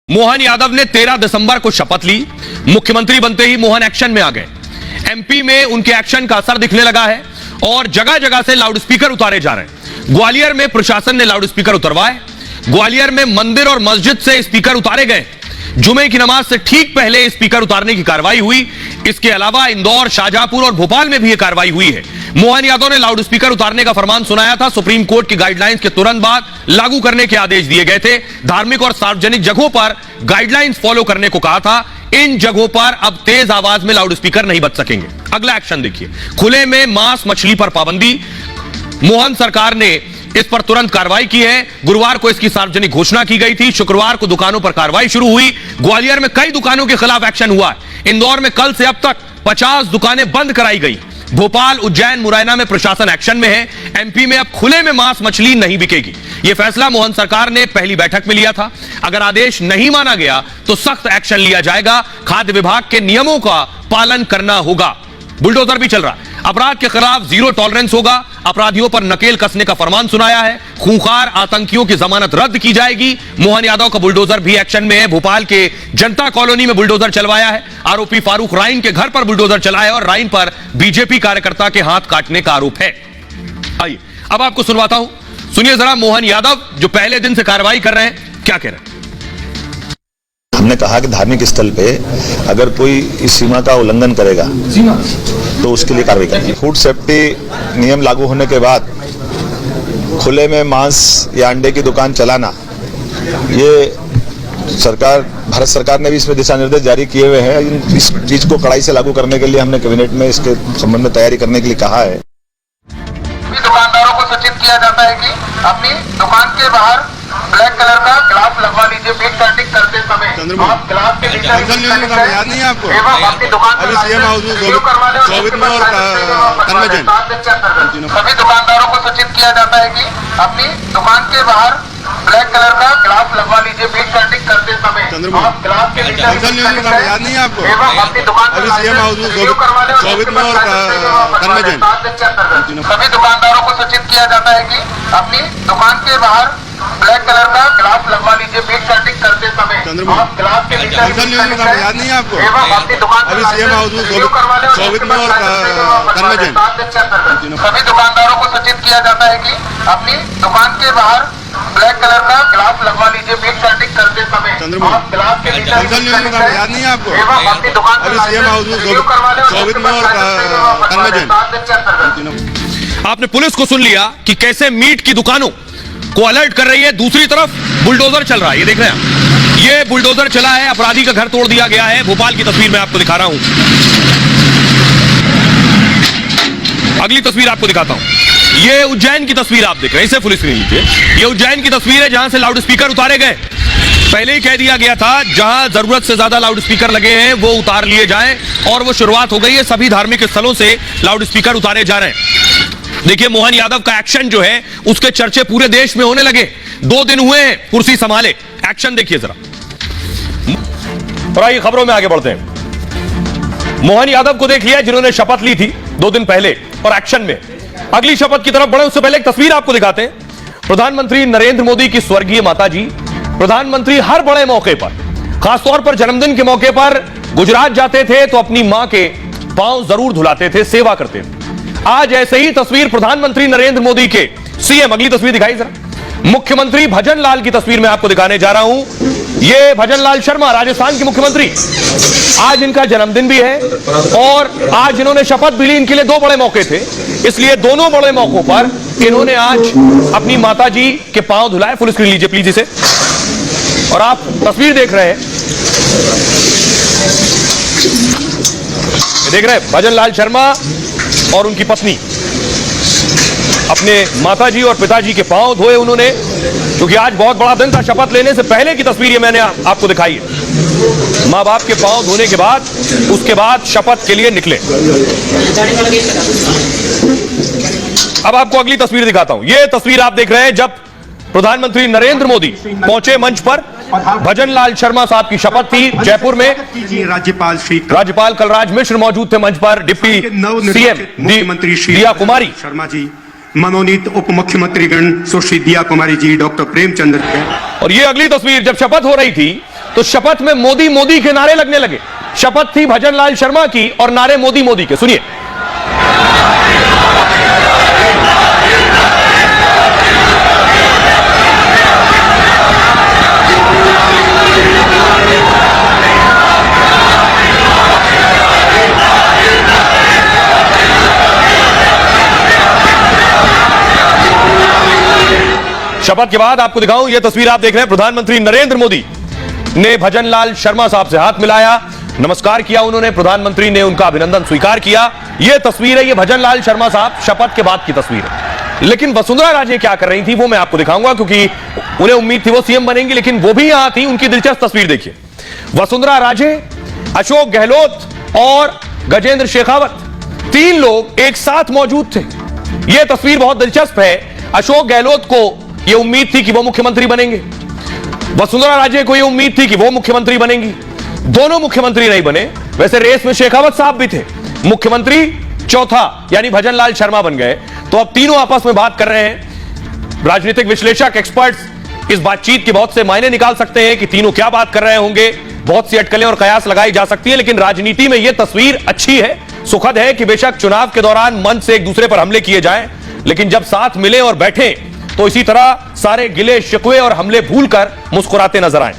मोहन यादव ने 13 दिसंबर को शपथ ली। मुख्यमंत्री बनते ही मोहन एक्शन में आ गए। एमपी में उनके एक्शन का असर दिखने लगा है और जगह जगह से लाउडस्पीकर उतारे जा रहे हैं। ग्वालियर में प्रशासन ने लाउडस्पीकर उतरवाए। ग्वालियर में मंदिर और मस्जिद से स्पीकर उतारे गए। जुमे की नमाज से ठीक पहले स्पीकर उतारने की कार्रवाई हुई। इसके अलावा इंदौर, शाहजहांपुर और भोपाल में भी यह कार्रवाई हुई है। मोहन यादव ने लाउडस्पीकर उतारने का फरमान सुनाया था। सुप्रीम कोर्ट की गाइडलाइंस के तुरंत बाद लागू करने के आदेश दिए गए थे। धार्मिक और सार्वजनिक जगहों पर गाइडलाइंस फॉलो करने को कहा था। इन जगहों पर अब तेज आवाज में लाउडस्पीकर नहीं बज सकेंगे। अगला एक्शन देखिए, खुले में मांस मछली पर पाबंदी। मोहन सरकार ने इस पर तुरंत कार्रवाई की है। गुरुवार को इसकी सार्वजनिक घोषणा की गई थी। शुक्रवार को दुकानों पर कार्रवाई शुरू हुई। ग्वालियर में कई दुकानों के खिलाफ एक्शन हुआ है। इंदौर में कल से अब तक 50 दुकानें बंद कराई गई। भोपाल, उज्जैन, मुरैना में प्रशासन एक्शन में है। एमपी में अब खुले में मांस मछली नहीं बिकेगी। यह फैसला मोहन सरकार ने पहली बैठक में लिया था। अगर आदेश नहीं माना गया तो सख्त एक्शन लिया जाएगा। खाद्य विभाग के नियमों का पालन करना होगा। बुलडोजर भी चल रहा है। अपराध के खिलाफ जीरो टॉलरेंस होगा। अपराधियों पर नकेल कसने का फरमान सुनाया है। खूंखार आतंकियों की जमानत रद्द की जाएगी। मोहन यादव का बुलडोजर भी एक्शन में है। भोपाल के जनता कॉलोनी में बुलडोजर चलवाया है। आरोपी फारूक राइन के घर पर बुलडोजर चलाया और राइन पर बीजेपी कार्यकर्ता के हाथ काटने का आरोप है। आइए अब आपको सुनवाता हूं, सुनिए जरा मोहन यादव जो पहले दिन से कार्रवाई कर रहे हैं, क्या कह रहे हैं। हमने कहा कि धार्मिक स्थल पे अगर कोई इस सीमा का उल्लंघन करेगा तो उसके लिए कार्रवाई करेंगे। फूड सेफ्टी नियम लागू होने के बाद खुले में मांस या अंडे की दुकान चलाना, ये भारत सरकार ने भी इसमें दिशा निर्देश जारी किए हुए हैं। इस चीज को कड़ाई से लागू करने के लिए हमने कैबिनेट में इसके संबंध में तैयारी करने के लिए कहा है। दुकानदारों को सूचित किया जाता है कि अपनी दुकान के बाहर ब्लैक कलर का ग्लास लगवा लीजिए। फीड काटिंग करते समय आप ग्लास के नीचे याद नहीं है आपको? एवं अपनी दुकान अभी सीएम हाउस में सभी दुकानदारों को सूचित किया जाता है कि अपनी दुकान के बाहर ब्लैक कलर का ग्लास लगवा लीजिए। फीड काटिंग करते समय आप ग्लास के नीचे याद नहीं है आपको? एवं अपनी दुकान अभी सीएम हाउस में सभी दुकानदारों को सूचित किया जाता है कि अपनी दुकान के बाहर ब्लैक कलर का ग्लास लगवा लीजिए। फीड काटिंग करते समय आप ग्लास के नीचे याद नहीं है आपको? एवं अपनी दुकान अभी सीएम हाउस में सभी दुकानदारों को सूचित किया जाता है कि अपनी दुकान के बाहर ब्लैक कलर का ग्लास लगवा लीजिए। फीड काटिंग करते समय आप ग्लास के नीचे याद नहीं है आपको? एवं अपनी दुकान अभी सीएम हाउस में आपने पुलिस को सुन लिया कि कैसे मीट की दुकानों को अलर्ट कर रही है। दूसरी तरफ बुलडोजर चल रहा है, ये देख रहे हैं। ये बुलडोजर चला है, अपराधी का घर तोड़ दिया गया है। भोपाल की तस्वीर मैं आपको दिखा रहा हूं। अगली तस्वीर आपको दिखाता हूं। ये उज्जैन की तस्वीर आप देख रहे हैं, इसे फुल स्क्रीन लीजिए। ये उज्जैन की तस्वीर है जहां से लाउडस्पीकर उतारे गए। पहले ही कह दिया गया था जहां जरूरत से ज्यादा लाउडस्पीकर लगे हैं वो उतार लिए जाएं और वो शुरुआत हो गई है। सभी धार्मिक स्थलों से लाउडस्पीकर उतारे जा रहे हैं। देखिए मोहन यादव का एक्शन जो है उसके चर्चे पूरे देश में होने लगे। 2 दिन हुए हैं कुर्सी संभाले। एक्शन देखिए जरा। और आइए खबरों में आगे बढ़ते हैं। मोहन यादव को देख लिया जिन्होंने शपथ ली थी 2 दिन पहले और एक्शन में। अगली शपथ की तरफ बढ़े उससे पहले एक तस्वीर आपको दिखाते हैं। प्रधानमंत्री नरेंद्र मोदी की स्वर्गीय माताजी। प्रधानमंत्री हर बड़े मौके पर, खासतौर पर जन्मदिन के मौके पर गुजरात जाते थे तो अपनी मां के पांव जरूर धुलाते थे, सेवा करते थे। आज ऐसे ही तस्वीर प्रधानमंत्री नरेंद्र मोदी के सीएम, अगली तस्वीर दिखाई जरा। मुख्यमंत्री भजन लाल की तस्वीर मैं आपको दिखाने जा रहा हूं। ये भजन लाल शर्मा राजस्थान के मुख्यमंत्री, आज इनका जन्मदिन भी है और आज इन्होंने शपथ भी ली। इनके लिए 2 बड़े मौके थे, इसलिए दोनों बड़े मौकों पर इन्होंने आज अपनी माताजी के पांव धुलाए। फुल स्क्रीन लीजिए प्लीज इसे। और आप तस्वीर देख रहे हैं, देख रहे हैं भजन लाल शर्मा और उनकी पत्नी अपने माताजी और पिताजी के पांव धोए उन्होंने, क्योंकि आज बहुत बड़ा दिन था। शपथ लेने से पहले की तस्वीर ये मैंने आपको दिखाई है। मां बाप के पांव धोने के बाद उसके बाद शपथ के लिए निकले। अब आपको अगली तस्वीर दिखाता हूं। यह तस्वीर आप देख रहे हैं जब प्रधानमंत्री नरेंद्र मोदी पहुंचे मंच पर। भजन लाल शर्मा साहब की शपथ थी जयपुर में। राज्यपाल कलराज मिश्र मौजूद थे मंच पर। डिप्टी सीएम मुख्यमंत्री दिया कुमारी शर्मा जी, मनोनीत उप मुख्यमंत्री गण सुश्री दिया कुमारी जी, डॉक्टर प्रेमचंद्र। और ये अगली तस्वीर जब शपथ हो रही थी तो शपथ में मोदी मोदी के नारे लगने लगे। शपथ थी भजनलाल शर्मा की और नारे मोदी मोदी के। सुनिए। शपथ के बाद आपको दिखाऊं, यह तस्वीर आप देख रहे हैं, प्रधानमंत्री नरेंद्र मोदी ने भजनलाल शर्मा साहब से हाथ मिलाया, नमस्कार किया उन्होंने, प्रधानमंत्री ने उनका अभिनंदन स्वीकार किया। यह तस्वीर है, यह भजनलाल शर्मा साहब शपथ के बाद की तस्वीर है। लेकिन वसुंधरा राजे क्या कर रही थी वो मैं आपको दिखाऊंगा, क्योंकि उन्हें उम्मीद थी वो सीएम बनेंगी, लेकिन वो भी यहां थी। उनकी दिलचस्प तस्वीर देखिए। वसुंधरा राजे, अशोक गहलोत और गजेंद्र शेखावत, तीन लोग एक साथ मौजूद थे। यह तस्वीर बहुत दिलचस्प है। अशोक गहलोत को यह उम्मीद थी कि वो मुख्यमंत्री बनेंगे, वसुंधरा राजे को यह उम्मीद थी कि वो मुख्यमंत्री बनेंगी। दोनों मुख्यमंत्री नहीं बने। वैसे रेस में शेखावत साहब भी थे, मुख्यमंत्री चौथा यानी भजनलाल शर्मा बन गए। तो अब तीनों आपस में बात कर रहे हैं। राजनीतिक विश्लेषक, एक्सपर्ट्स इस बातचीत के बहुत से मायने निकाल सकते हैं कि तीनों क्या बात कर रहे होंगे। बहुत सी अटकलें और कयास लगाई जा सकती है, लेकिन राजनीति में यह तस्वीर अच्छी है, सुखद है कि बेशक चुनाव के दौरान मन से एक दूसरे पर हमले किए जाएं, लेकिन जब साथ मिले और बैठे तो इसी तरह सारे गिले शिकवे और हमले भूलकर मुस्कुराते नजर आए।